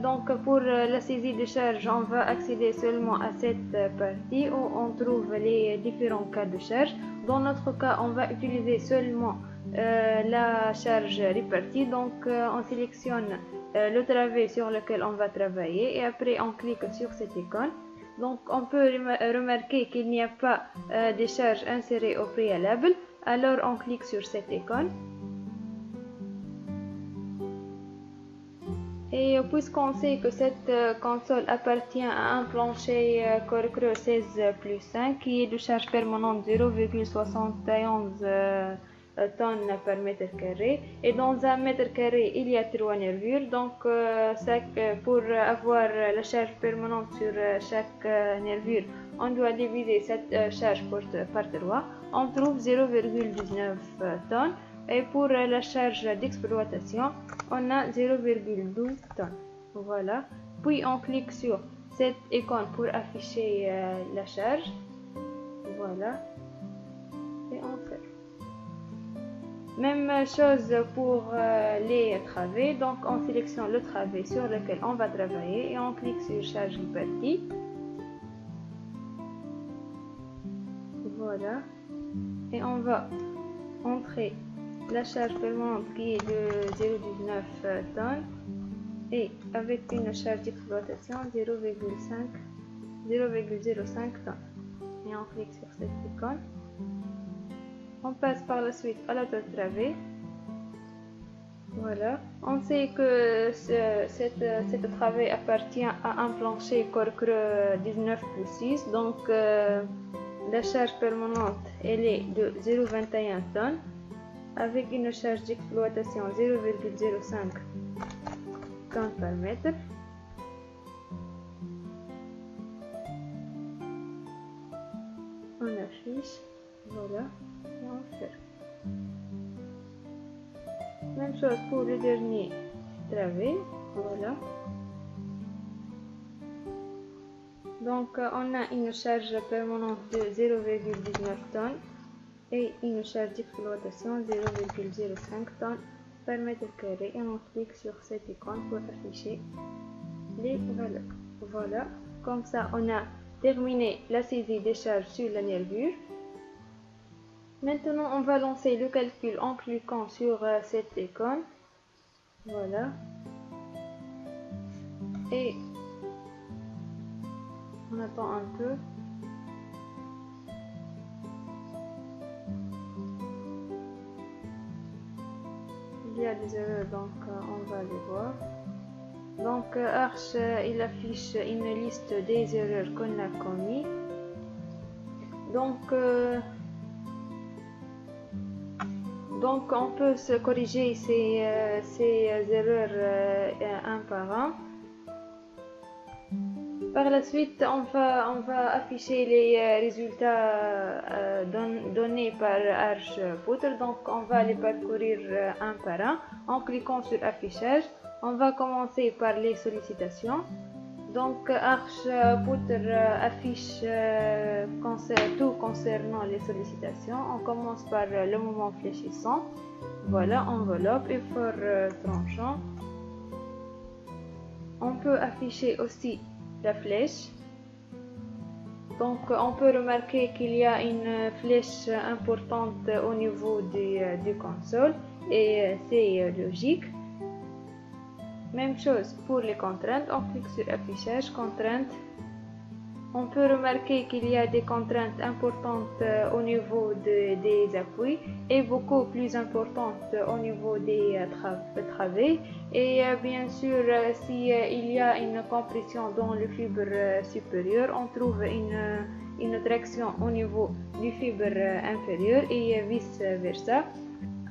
saisie des charges, on va accéder seulement à cette partie où on trouve les différents cas de charge. Dans notre cas, on va utiliser seulement la charge répartie. Donc, on sélectionne le travet sur lequel on va travailler et après on clique sur cette icône. Donc, on peut remarquer qu'il n'y a pas de charges insérées au préalable. Alors, on clique sur cette icône. Et puisqu'on sait que cette console appartient à un plancher Core Creux 16+5 qui est de charge permanente 0,71 tonnes par mètre carré, et dans un mètre carré il y a 3 nervures, donc pour avoir la charge permanente sur chaque nervure, on doit diviser cette charge par 3, on trouve 0,19 tonnes. Et pour la charge d'exploitation, on a 0,12 tonnes. Voilà. Puis on clique sur cette icône pour afficher la charge. Voilà. Et on ferme. Même chose pour les travées. Donc on sélectionne le travet sur lequel on va travailler et on clique sur charge répartie. Voilà. Et on va entrer la charge permanente qui est de 0,19 tonnes et avec une charge d'exploitation 0,05 tonnes. Et on clique sur cette icône. On passe par la suite à l'autre travet. Voilà. On sait que cette travet appartient à un plancher Core Creux 19+6. Donc la charge permanente elle est de 0,21 tonnes. Avec une charge d'exploitation 0,05 tonnes par mètre. On affiche, voilà, et on ferme. Même chose pour le dernier travet, voilà. Donc on a une charge permanente de 0,19 tonnes. Et une charge d'exploitation 0,05 tonnes par mètre carré et on clique sur cette icône pour afficher les valeurs. Voilà, comme ça on a terminé la saisie des charges sur la nervure. Maintenant on va lancer le calcul en cliquant sur cette icône. Voilà. Et on attend un peu. Il y a des erreurs, donc on va les voir. Donc Arch il affiche une liste des erreurs qu'on a commises. Donc on peut se corriger ces erreurs un par un. Par la suite, on va afficher les résultats donnés par Archpoutre. Donc, on va les parcourir un par un en cliquant sur affichage. On va commencer par les sollicitations. Donc, Archpoutre affiche tout concernant les sollicitations. On commence par le moment fléchissant. Voilà, enveloppe et fort tranchant. On peut afficher aussi la flèche. Donc on peut remarquer qu'il y a une flèche importante au niveau du console et c'est logique. Même chose pour les contraintes, on clique sur affichage, contraintes. On peut remarquer qu'il y a des contraintes importantes au niveau des appuis et beaucoup plus importantes au niveau des travées. Et bien sûr, si il y a une compression dans le fibre supérieur, on trouve une traction au niveau du fibre inférieur et vice versa.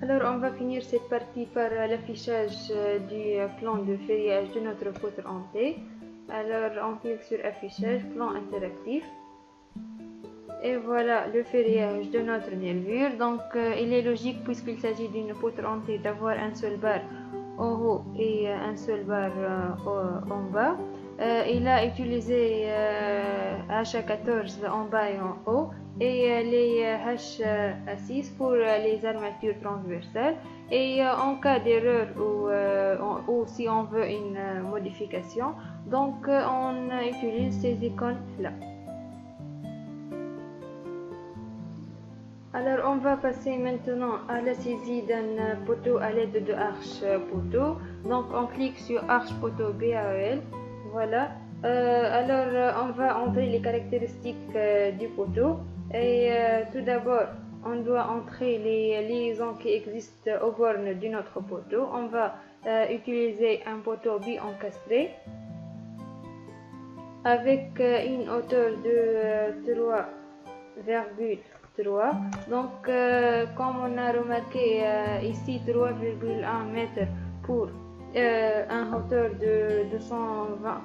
Alors on va finir cette partie par l'affichage du plan de ferriage de notre poutre en T. Alors on clique sur affichage, plan interactif. Et voilà le ferriage de notre nervure. Donc il est logique puisqu'il s'agit d'une poutre en T d'avoir un seul bar en haut et un seul bar en bas. il a utilisé H14 en bas et en haut et les H6 pour les armatures transversales. Et en cas d'erreur ou si on veut une modification, donc on utilise ces icônes là. Alors on va passer maintenant à la saisie d'un poteau à l'aide de arche poteau. Donc on clique sur arche poteau BAEL. Voilà. On va entrer les caractéristiques du poteau. Et tout d'abord, on doit entrer les liaisons qui existent aux bornes de notre poteau. On va utiliser un poteau bi-encastré avec une hauteur de 3,3. Donc, comme on a remarqué ici, 3,1 mètres pour une hauteur de 280.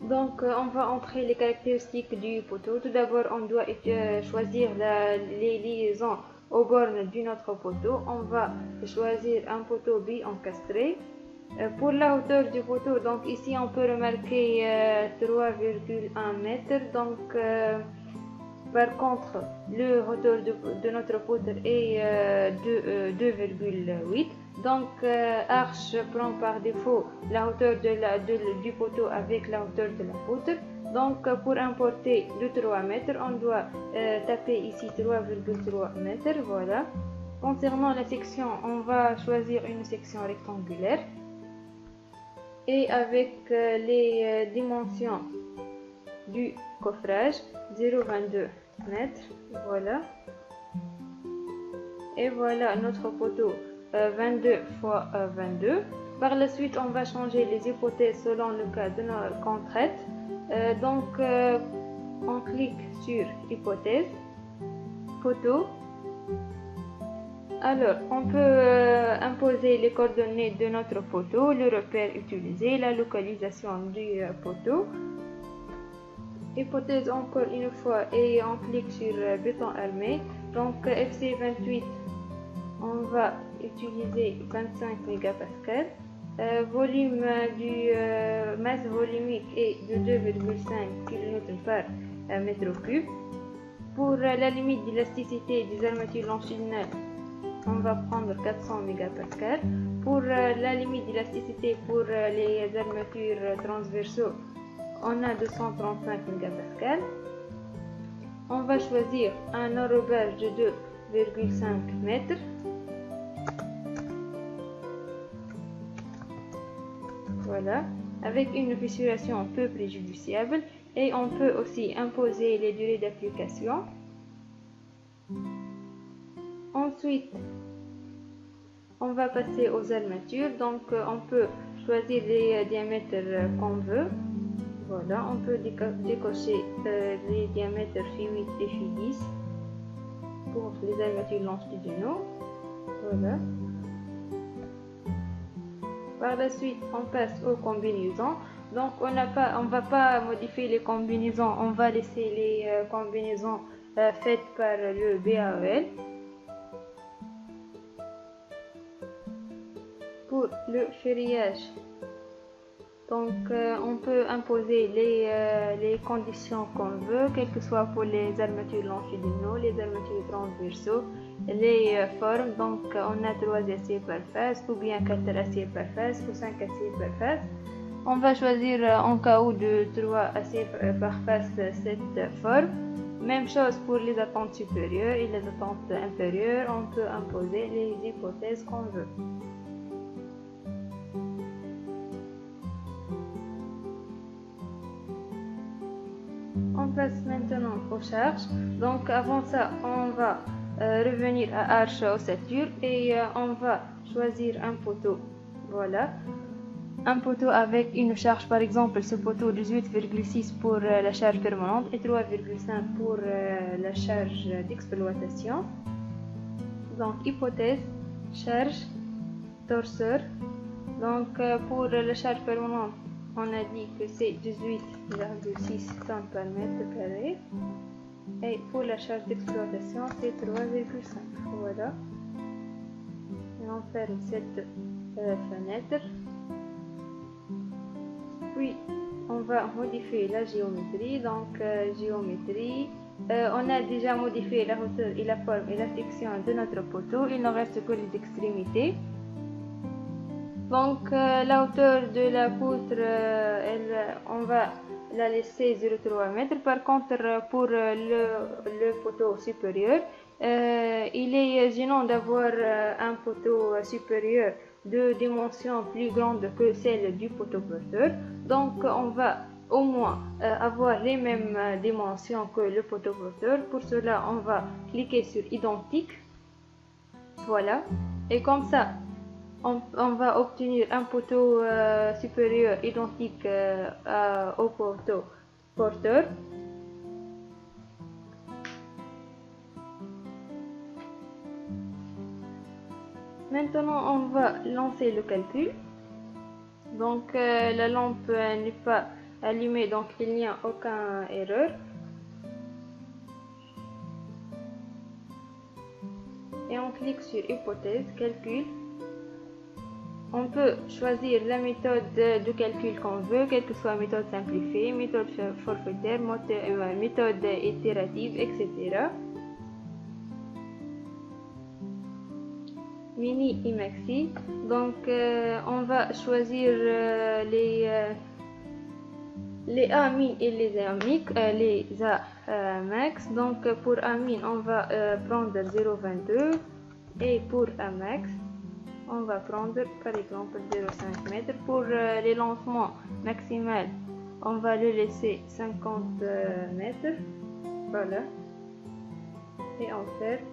Donc, on va entrer les caractéristiques du poteau. Tout d'abord, on doit choisir les liaisons aux bornes de notre poteau. On va choisir un poteau bi-encastré. Pour la hauteur du poteau, donc ici on peut remarquer 3,1 mètres. Donc, par contre, la hauteur de notre poutre est 2,8. Donc, Arche prend par défaut la hauteur du poteau avec la hauteur de la poutre. Donc, pour importer le 3 mètres, on doit taper ici 3,3 mètres. Voilà. Concernant la section, on va choisir une section rectangulaire. Et avec les dimensions du coffrage, 0,22 mètres. Voilà. Et voilà notre poteau 22 x 22. Par la suite, on va changer les hypothèses selon le cas de nos contraintes. On clique sur hypothèse, poteau. Alors, on peut imposer les coordonnées de notre poteau, le repère utilisé, la localisation du poteau. Hypothèse encore une fois et on clique sur béton armé. Donc FC28, on va utiliser 25 mégapascales. Volume du masse volumique est de 2,5 kN par mètre cube. Pour la limite d'élasticité des armatures longitudinales, on va prendre 400 mégapascales. Pour la limite d'élasticité pour les armatures transversaux, on a 235 mégapascales. On va choisir un enrobage de 2,5 mètres. Voilà, avec une fissuration peu préjudiciable. Et on peut aussi imposer les durées d'application. Ensuite, on va passer aux armatures. Donc, on peut choisir les diamètres qu'on veut. Voilà, on peut décocher les diamètres Φ8 et Φ10 pour les armatures longitudinaux. Voilà. Par la suite, on passe aux combinaisons. Donc, on va pas modifier les combinaisons, on va laisser les combinaisons faites par le BAEL. Pour le ferrillage, donc on peut imposer les conditions qu'on veut, quelles que soient pour les armatures longitudinaux, les armatures transversaux, les formes. Donc on a 3 aciers par face, ou bien 4 aciers par face, ou 5 aciers par face. On va choisir en cas où de 3 aciers par face cette forme. Même chose pour les attentes supérieures et les attentes inférieures, on peut imposer les hypothèses qu'on veut. On passe maintenant aux charges. Donc avant ça, on va revenir à arche ossature et on va choisir un poteau. Voilà. Un poteau avec une charge, par exemple ce poteau 18,6 pour la charge permanente et 3,5 pour la charge d'exploitation. Donc hypothèse, charge, torseur. Donc pour la charge permanente, on a dit que c'est 18,6 tonnes par mètre carré. Et pour la charge d'exploitation, c'est 3,5. Voilà. Et on ferme cette fenêtre. Puis, on va modifier la géométrie. Donc, géométrie. On a déjà modifié la hauteur et la forme et la section de notre poteau. Il ne reste que les extrémités. Donc, la hauteur de la poutre, on va la laisser 0,3 mètres. Par contre, pour le poteau supérieur, il est gênant d'avoir un poteau supérieur de dimension plus grande que celle du poteau porteur. Donc, on va au moins avoir les mêmes dimensions que le poteau porteur. Pour cela, on va cliquer sur identique. Voilà. Et comme ça, on va obtenir un poteau supérieur identique au poteau porteur. Maintenant, on va lancer le calcul. Donc, la lampe n'est pas allumée, donc il n'y a aucune erreur. Et on clique sur hypothèse, calcul. On peut choisir la méthode de calcul qu'on veut, quelle que soit méthode simplifiée, méthode forfaitaire, méthode itérative, etc. Mini et maxi. Donc, on va choisir les A min et les A max. Donc, pour A min, on va prendre 0,22 et pour A max, on va prendre par exemple 0,5 mètres. Pour les lancements maximaux, on va le laisser 50 mètres. Voilà. Et on ferme.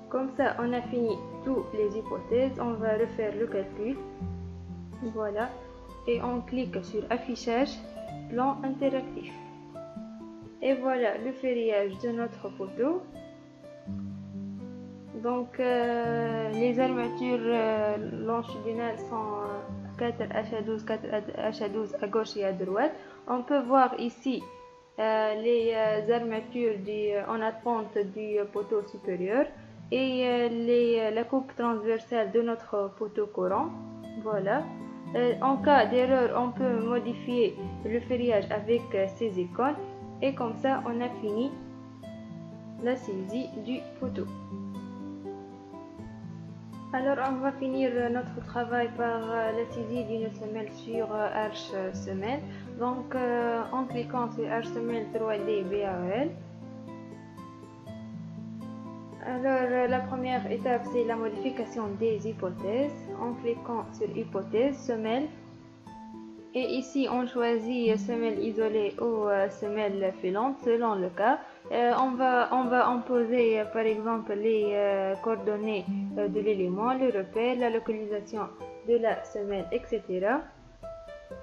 Comme ça, on a fini toutes les hypothèses. On va refaire le calcul. Voilà. Et on clique sur affichage, plan interactif. Et voilà le ferrillage de notre poteau. Donc, les armatures longitudinales sont 4H12, 4H12 à gauche et à droite. On peut voir ici les armatures en attente du poteau supérieur et la coupe transversale de notre poteau courant. Voilà. En cas d'erreur, on peut modifier le ferrillage avec ces icônes. Et comme ça, on a fini la saisie du poteau. Alors, on va finir notre travail par la saisie d'une semelle sur arche semelle. Donc, en cliquant sur arche semelle 3D BAL. Alors, la première étape, c'est la modification des hypothèses. En cliquant sur hypothèse, semelle. Et ici, on choisit semelle isolée ou semelle filante selon le cas. On va imposer par exemple les coordonnées de l'élément, le repère, la localisation de la semelle, etc.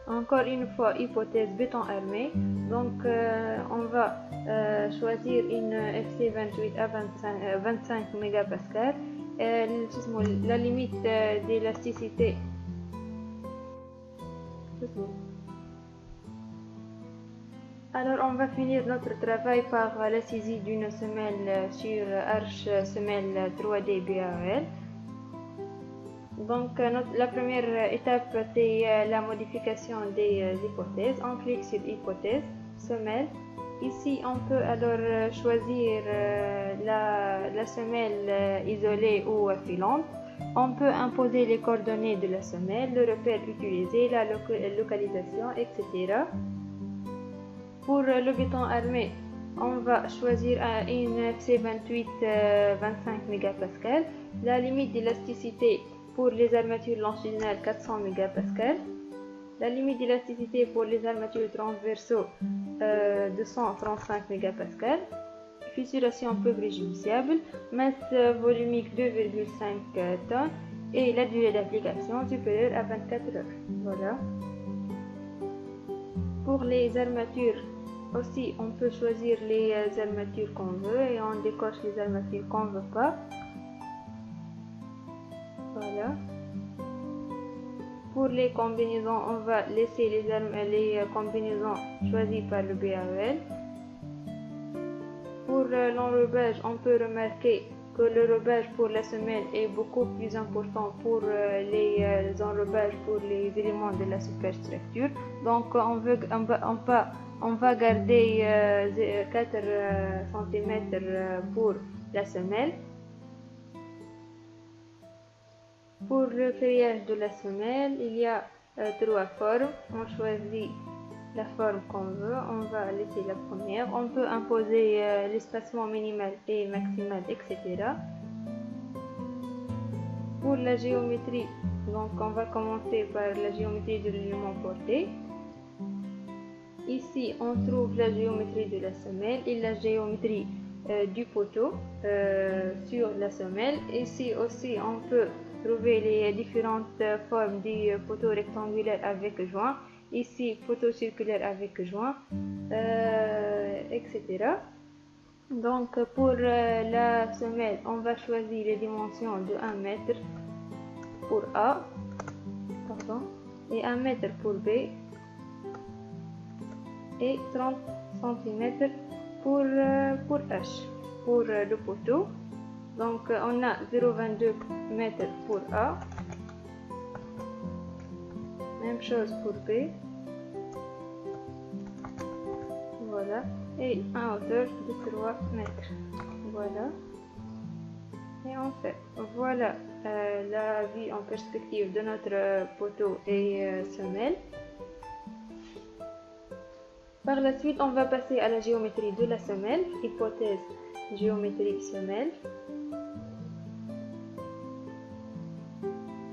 Encore une fois, hypothèse béton armé. Donc, on va choisir une FC28 à 25 mégapascal. La limite d'élasticité. Alors, on va finir notre travail par la saisie d'une semelle sur arche semelle 3D BAL. Donc, la première étape, c'est la modification des hypothèses. On clique sur hypothèse, semelle. Ici, on peut alors choisir la semelle isolée ou filante. On peut imposer les coordonnées de la semelle, le repère utilisé, la localisation, etc. Pour le béton armé, on va choisir une FC28 25 mégapascal. La limite d'élasticité pour les armatures longitudinales 400 mégapascal. La limite d'élasticité pour les armatures transversaux 235 mégapascal. Fissuration peu préjudiciable, masse volumique 2,5 tonnes et la durée d'application supérieure à 24 heures. Voilà. Pour les armatures aussi, on peut choisir les armatures qu'on veut et on décoche les armatures qu'on ne veut pas. Voilà. Pour les combinaisons, on va laisser les combinaisons choisies par le BAEL. Pour l'enrobage, on peut remarquer que l'enrobage pour la semelle est beaucoup plus important pour les enrobages pour les éléments de la superstructure. Donc on va garder 4 cm pour la semelle. Pour le créage de la semelle, il y a 3 formes. On choisit la forme qu'on veut. On va laisser la première. On peut imposer l'espacement minimal et maximal, etc. Pour la géométrie, donc on va commencer par la géométrie de l'élément porté. Ici, on trouve la géométrie de la semelle et la géométrie du poteau sur la semelle. Ici aussi, on peut trouver les différentes formes du poteau rectangulaire avec joint. Ici, poteau circulaire avec joint, etc. Donc, pour la semelle, on va choisir les dimensions de 1 mètre pour A, et 1 mètre pour B, et 30 cm pour H, pour le poteau. Donc on a 0,22 m pour A, même chose pour B, voilà, et en hauteur de 3 mètres, voilà. Et en fait, voilà la vue en perspective de notre poteau et semelle. Par la suite, on va passer à la géométrie de la semelle, hypothèse géométrie semelle.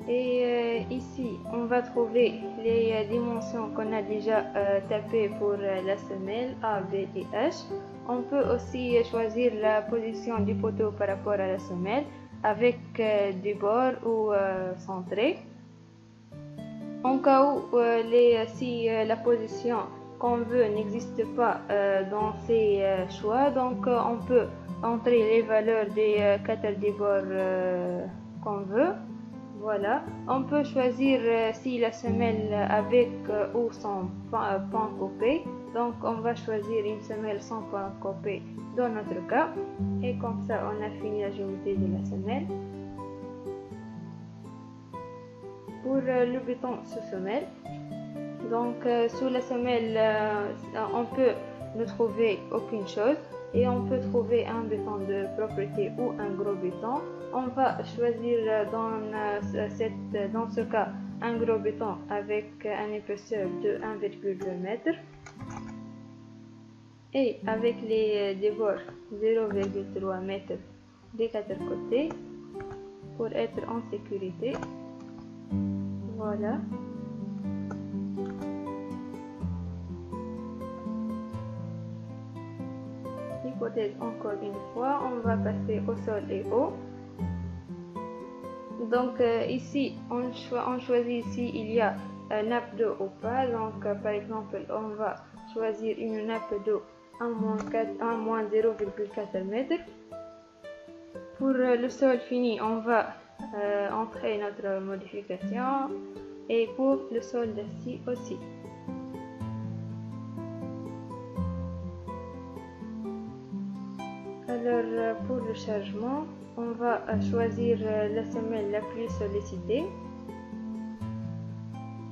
Et ici, on va trouver les dimensions qu'on a déjà tapées pour la semelle A, B et H. On peut aussi choisir la position du poteau par rapport à la semelle avec du bord ou centré. En cas où si la position qu'on veut n'existe pas dans ces choix, donc on peut entrer les valeurs des 4 débords qu'on veut. Voilà, on peut choisir si la semelle avec ou sans pan coupé. Donc on va choisir une semelle sans pan coupé dans notre cas. Et comme ça, on a fini la géométrie de la semelle. Pour le béton sous semelle, donc sous la semelle, on peut ne trouver aucune chose et on peut trouver un béton de propreté ou un gros béton. On va choisir dans ce cas un gros béton avec une épaisseur de 1,2 m et avec les débords 0,3 m des 4 côtés pour être en sécurité. Voilà. Hypothèse encore une fois, on va passer au sol et haut. Donc ici, on choisit si il y a une nappe d'eau ou pas. Donc par exemple, on va choisir une nappe d'eau à moins 0,4 m. Pour le sol fini, on va entrer notre modification et pour le sol d'acier aussi. Alors pour le chargement, on va choisir la semelle la plus sollicitée.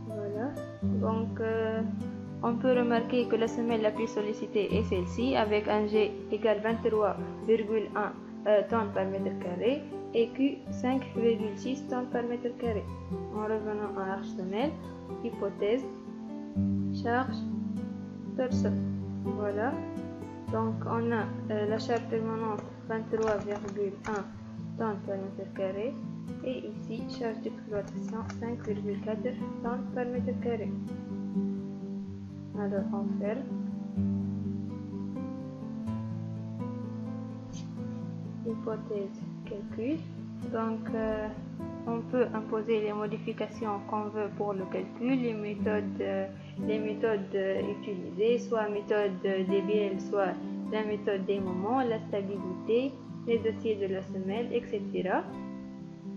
Voilà, donc on peut remarquer que la semelle la plus sollicitée est celle-ci avec un G égale 23,1 tonnes par mètre carré et Q 5,6 tonnes par mètre carré. En revenant à l'arche semelle, hypothèse, charge, torsion. Voilà. Donc on a la charge permanente 23,1 tonnes par mètre carré et ici charge d'exploitation 5,4 tonnes par mètre carré. Alors on ferme. Hypothèse calcul. Donc on peut imposer les modifications qu'on veut pour le calcul, les méthodes utilisées, soit méthode DBL, soit la méthode des moments, la stabilité, les dossiers de la semelle, etc.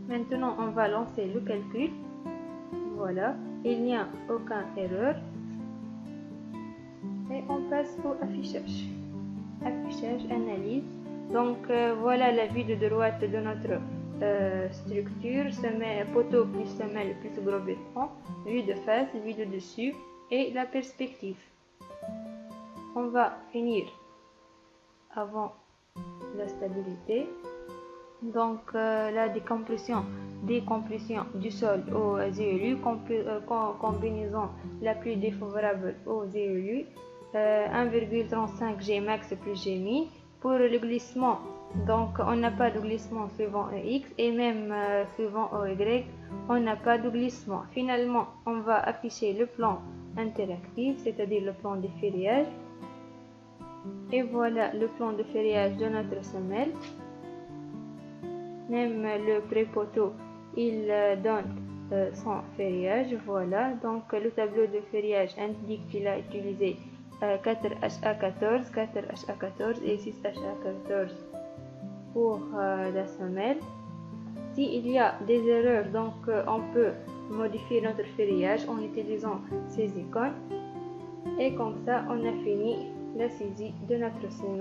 Maintenant, on va lancer le calcul. Voilà, il n'y a aucune erreur. Et on passe au affichage. Affichage, analyse. Donc voilà la vue de droite de notre structure, poteau plus semelle plus gros béton, vue de face, vue de dessus et la perspective. On va finir avant la stabilité. Donc la décompression du sol aux éolus, combinaison la plus défavorable aux éolus, 1,35 G max plus G min. Pour le glissement, donc on n'a pas de glissement suivant X et même suivant Y, on n'a pas de glissement. Finalement, on va afficher le plan interactif, c'est-à-dire le plan de ferriage. Et voilà le plan de ferriage de notre semelle. Même le pré-poteau, il donne son ferriage. Voilà, donc le tableau de ferriage indique qu'il a utilisé 4HA14, 4HA14 et 6HA14 pour la semelle. S'il y a des erreurs, donc on peut modifier notre ferriage en utilisant ces icônes. Et comme ça, on a fini la saisie de notre semelle.